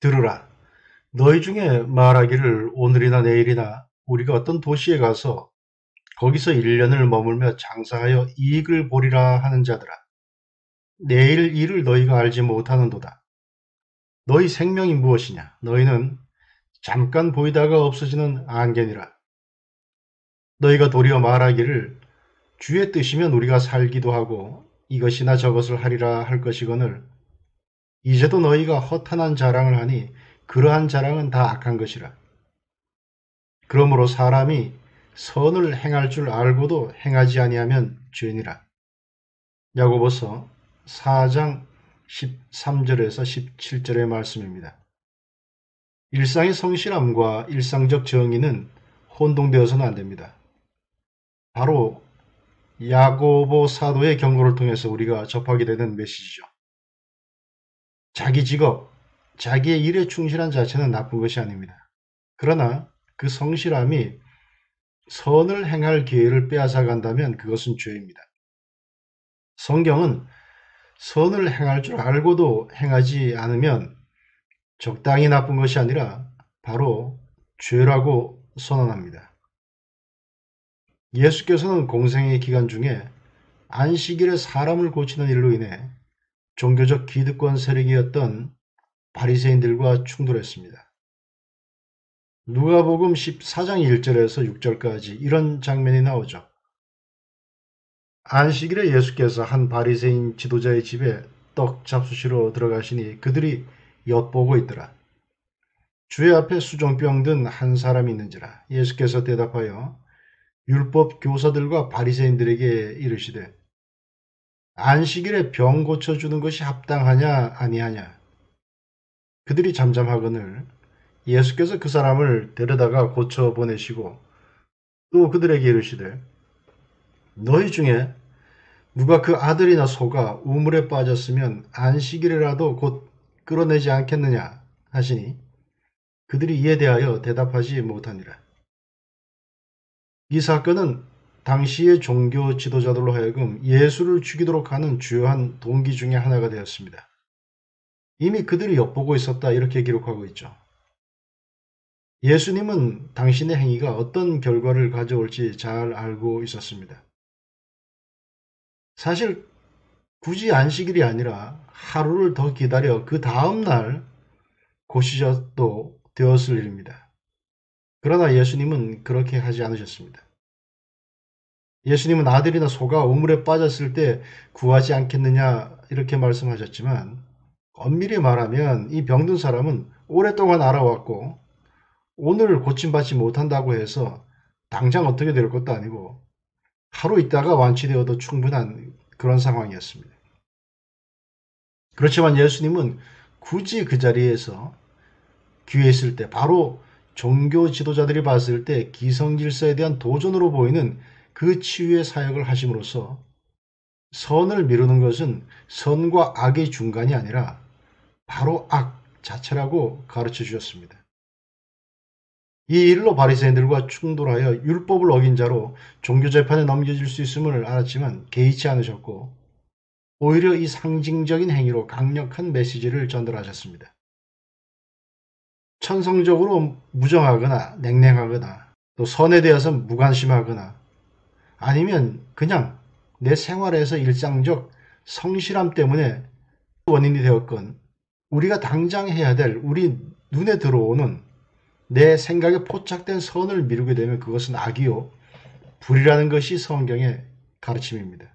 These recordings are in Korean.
들으라. 너희 중에 말하기를 오늘이나 내일이나 우리가 어떤 도시에 가서 거기서 1년을 머물며 장사하여 이익을 보리라 하는 자들아. 내일 일을 너희가 알지 못하는도다. 너희 생명이 무엇이냐? 너희는 잠깐 보이다가 없어지는 안개니라. 너희가 도리어 말하기를 주의 뜻이면 우리가 살기도 하고 이것이나 저것을 하리라 할 것이거늘 이제도 너희가 허탄한 자랑을 하니 그러한 자랑은 다 악한 것이라. 그러므로 사람이 선을 행할 줄 알고도 행하지 아니하면 죄니라. 야고보서 4장 13절에서 17절의 말씀입니다. 일상의 성실함과 일상적 정의는 혼동되어서는 안 됩니다. 바로 야고보 사도의 경고를 통해서 우리가 접하게 되는 메시지죠. 자기 직업, 자기의 일에 충실한 자체는 나쁜 것이 아닙니다. 그러나 그 성실함이 선을 행할 기회를 빼앗아 간다면 그것은 죄입니다. 성경은 선을 행할 줄 알고도 행하지 않으면 적당히 나쁜 것이 아니라 바로 죄라고 선언합니다. 예수께서는 공생의 기간 중에 안식일에 사람을 고치는 일로 인해 종교적 기득권 세력이었던 바리새인들과 충돌했습니다. 누가복음 14장 1절에서 6절까지 이런 장면이 나오죠. 안식일에 예수께서 한 바리새인 지도자의 집에 떡 잡수시러 들어가시니 그들이 엿보고 있더라. 주의 앞에 수종병 든 한 사람이 있는지라. 예수께서 대답하여 율법 교사들과 바리새인들에게 이르시되 안식일에 병 고쳐주는 것이 합당하냐 아니하냐. 그들이 잠잠하거늘 예수께서 그 사람을 데려다가 고쳐 보내시고 또 그들에게 이르시되 너희 중에 누가 그 아들이나 소가 우물에 빠졌으면 안식일이라도 곧 끌어내지 않겠느냐 하시니 그들이 이에 대하여 대답하지 못하니라. 이 사건은 당시의 종교 지도자들로 하여금 예수를 죽이도록 하는 주요한 동기 중에 하나가 되었습니다. 이미 그들이 엿보고 있었다 이렇게 기록하고 있죠. 예수님은 당신의 행위가 어떤 결과를 가져올지 잘 알고 있었습니다. 사실 굳이 안식일이 아니라 하루를 더 기다려 그 다음날 고시젓도 되었을 일입니다. 그러나 예수님은 그렇게 하지 않으셨습니다. 예수님은 아들이나 소가 우물에 빠졌을 때 구하지 않겠느냐 이렇게 말씀하셨지만 엄밀히 말하면 이 병든 사람은 오랫동안 알아왔고 오늘 고침받지 못한다고 해서 당장 어떻게 될 것도 아니고 하루 있다가 완치되어도 충분한 그런 상황이었습니다. 그렇지만 예수님은 굳이 그 자리에서 귀했을 때 바로 종교 지도자들이 봤을 때 기성질서에 대한 도전으로 보이는 그 치유의 사역을 하심으로써 선을 미루는 것은 선과 악의 중간이 아니라 바로 악 자체라고 가르쳐 주셨습니다. 이 일로 바리새인들과 충돌하여 율법을 어긴 자로 종교재판에 넘겨질 수 있음을 알았지만 개의치 않으셨고 오히려 이 상징적인 행위로 강력한 메시지를 전달하셨습니다. 천성적으로 무정하거나 냉랭하거나 또 선에 대해서 무관심하거나 아니면 그냥 내 생활에서 일상적 성실함 때문에 원인이 되었건 우리가 당장 해야 될 우리 눈에 들어오는 내 생각에 포착된 선을 미루게 되면 그것은 악이요 불이라는 것이 성경의 가르침입니다.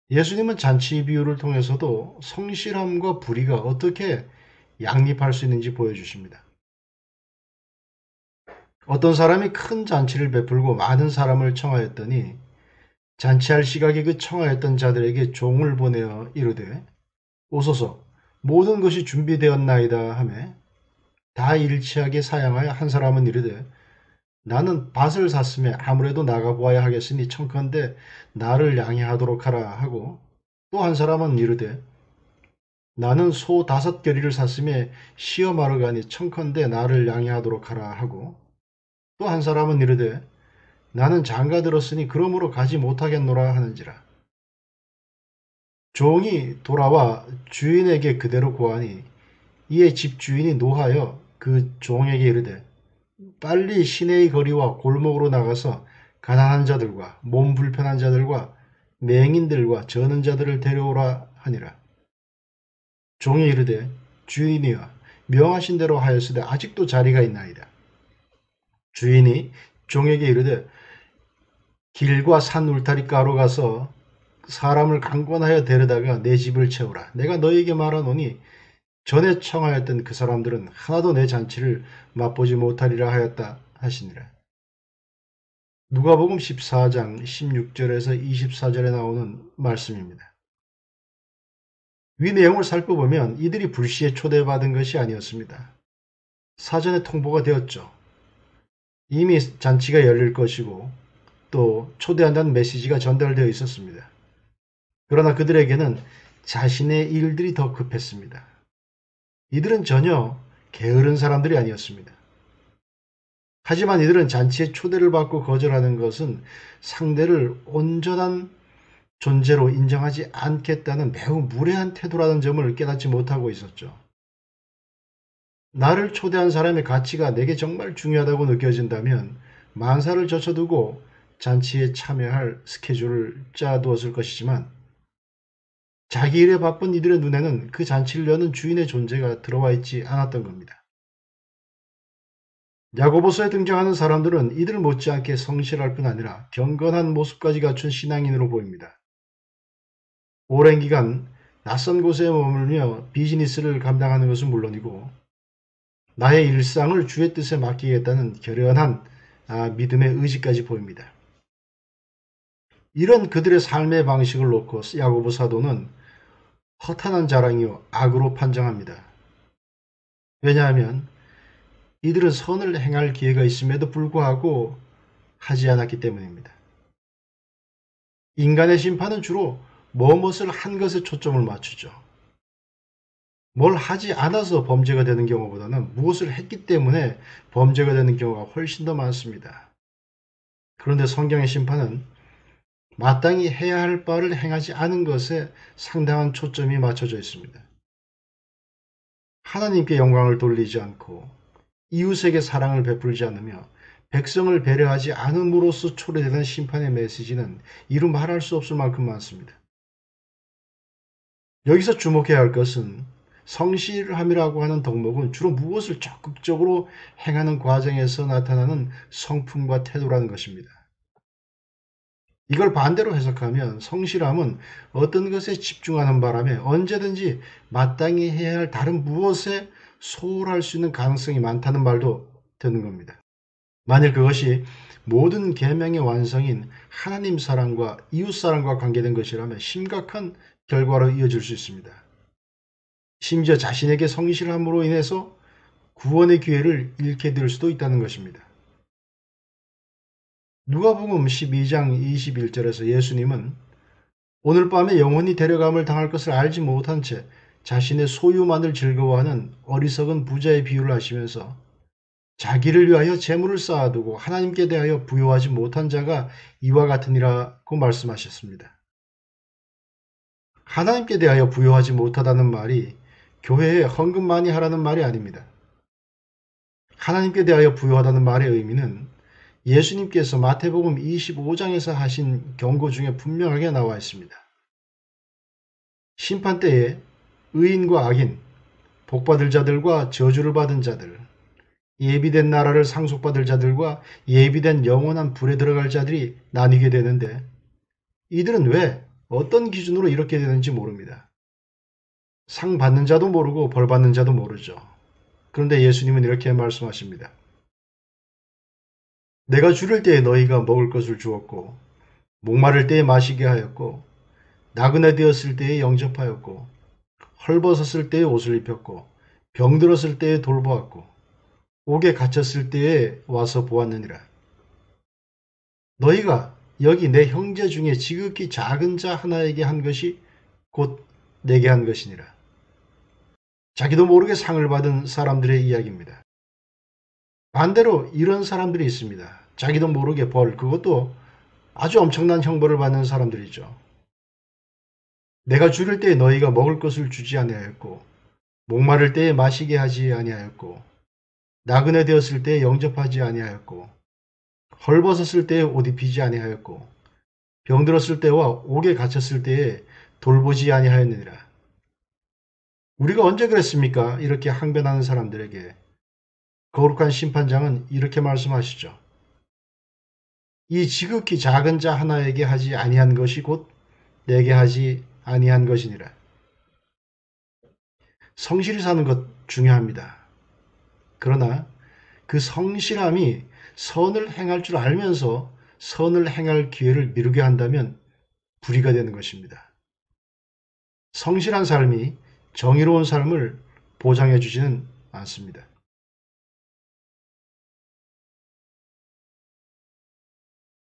예수님은 잔치 비유를 통해서도 성실함과 불의가 어떻게 양립할 수 있는지 보여주십니다. 어떤 사람이 큰 잔치를 베풀고 많은 사람을 청하였더니 잔치할 시각에 그 청하였던 자들에게 종을 보내어 이르되 오소서 모든 것이 준비되었나이다 하매 다 일치하게 사양하여 한 사람은 이르되 나는 밭을 샀음에 아무래도 나가보아야 하겠으니 청컨대 나를 양해하도록 하라 하고 또 한 사람은 이르되 나는 소 5겨리를 샀음에 시험하러 가니 청컨대 나를 양해하도록 하라 하고 또 한 사람은 이르되 나는 장가 들었으니 그러므로 가지 못하겠노라 하는지라. 종이 돌아와 주인에게 그대로 고하니 이에 집주인이 노하여 그 종에게 이르되 빨리 시내의 거리와 골목으로 나가서 가난한 자들과 몸 불편한 자들과 맹인들과 저는 자들을 데려오라 하니라. 종이 이르되 주인이여 명하신 대로 하였으되 아직도 자리가 있나이다. 주인이 종에게 이르되 길과 산 울타리가로 가서 사람을 강권하여 데려다가 내 집을 채우라. 내가 너에게 말하노니 전에 청하였던 그 사람들은 하나도 내 잔치를 맛보지 못하리라 하였다 하시니라. 누가복음 14장 16절에서 24절에 나오는 말씀입니다. 위 내용을 살펴보면 이들이 불시에 초대받은 것이 아니었습니다. 사전에 통보가 되었죠. 이미 잔치가 열릴 것이고 또 초대한다는 메시지가 전달되어 있었습니다. 그러나 그들에게는 자신의 일들이 더 급했습니다. 이들은 전혀 게으른 사람들이 아니었습니다. 하지만 이들은 잔치에 초대를 받고 거절하는 것은 상대를 온전한 존재로 인정하지 않겠다는 매우 무례한 태도라는 점을 깨닫지 못하고 있었죠. 나를 초대한 사람의 가치가 내게 정말 중요하다고 느껴진다면 만사를 젖혀두고 잔치에 참여할 스케줄을 짜두었을 것이지만 자기 일에 바쁜 이들의 눈에는 그 잔치를 여는 주인의 존재가 들어와 있지 않았던 겁니다. 야고보서에 등장하는 사람들은 이들 못지않게 성실할 뿐 아니라 경건한 모습까지 갖춘 신앙인으로 보입니다. 오랜 기간 낯선 곳에 머물며 비즈니스를 감당하는 것은 물론이고 나의 일상을 주의 뜻에 맡기겠다는 결연한 믿음의 의지까지 보입니다. 이런 그들의 삶의 방식을 놓고 야고보 사도는 허탄한 자랑이요 악으로 판정합니다. 왜냐하면 이들은 선을 행할 기회가 있음에도 불구하고 하지 않았기 때문입니다. 인간의 심판은 주로 무엇을 한 것에 초점을 맞추죠. 뭘 하지 않아서 범죄가 되는 경우보다는 무엇을 했기 때문에 범죄가 되는 경우가 훨씬 더 많습니다. 그런데 성경의 심판은 마땅히 해야 할 바를 행하지 않은 것에 상당한 초점이 맞춰져 있습니다. 하나님께 영광을 돌리지 않고 이웃에게 사랑을 베풀지 않으며 백성을 배려하지 않음으로써 초래되는 심판의 메시지는 이루 말할 수 없을 만큼 많습니다. 여기서 주목해야 할 것은 성실함이라고 하는 덕목은 주로 무엇을 적극적으로 행하는 과정에서 나타나는 성품과 태도라는 것입니다. 이걸 반대로 해석하면 성실함은 어떤 것에 집중하는 바람에 언제든지 마땅히 해야 할 다른 무엇에 소홀할 수 있는 가능성이 많다는 말도 되는 겁니다. 만일 그것이 모든 계명의 완성인 하나님 사랑과 이웃 사랑과 관계된 것이라면 심각한 결과로 이어질 수 있습니다. 심지어 자신에게 성실함으로 인해서 구원의 기회를 잃게 될 수도 있다는 것입니다. 누가복음 12장 21절에서 예수님은 오늘 밤에 영혼이 데려감을 당할 것을 알지 못한 채 자신의 소유만을 즐거워하는 어리석은 부자의 비유를 하시면서 자기를 위하여 재물을 쌓아두고 하나님께 대하여 부요하지 못한 자가 이와 같으니라고 말씀하셨습니다. 하나님께 대하여 부요하지 못하다는 말이 교회에 헌금 많이 하라는 말이 아닙니다. 하나님께 대하여 부요하다는 말의 의미는 예수님께서 마태복음 25장에서 하신 경고 중에 분명하게 나와 있습니다. 심판 때에 의인과 악인, 복받을 자들과 저주를 받은 자들, 예비된 나라를 상속받을 자들과 예비된 영원한 불에 들어갈 자들이 나뉘게 되는데 이들은 왜 어떤 기준으로 이렇게 되는지 모릅니다. 상 받는 자도 모르고 벌 받는 자도 모르죠. 그런데 예수님은 이렇게 말씀하십니다. 내가 줄일 때에 너희가 먹을 것을 주었고 목마를 때에 마시게 하였고 나그네 되었을 때에 영접하였고 헐벗었을 때에 옷을 입혔고 병들었을 때에 돌보았고 옥에 갇혔을 때에 와서 보았느니라. 너희가 여기 내 형제 중에 지극히 작은 자 하나에게 한 것이 곧 내게 한 것이니라. 자기도 모르게 상을 받은 사람들의 이야기입니다. 반대로 이런 사람들이 있습니다. 자기도 모르게 그것도 아주 엄청난 형벌을 받는 사람들이죠. 내가 줄일 때에 너희가 먹을 것을 주지 아니하였고 목마를 때에 마시게 하지 아니하였고 나그네 되었을 때에 영접하지 아니하였고 헐벗었을 때에 옷 입히지 아니하였고 병들었을 때와 옥에 갇혔을 때에 돌보지 아니하였느니라. 우리가 언제 그랬습니까? 이렇게 항변하는 사람들에게 거룩한 심판장은 이렇게 말씀하시죠. 이 지극히 작은 자 하나에게 하지 아니한 것이 곧 내게 하지 아니한 것이니라. 성실히 사는 것 중요합니다. 그러나 그 성실함이 선을 행할 줄 알면서 선을 행할 기회를 미루게 한다면 불의가 되는 것입니다. 성실한 삶이 정의로운 삶을 보장해 주지는 않습니다.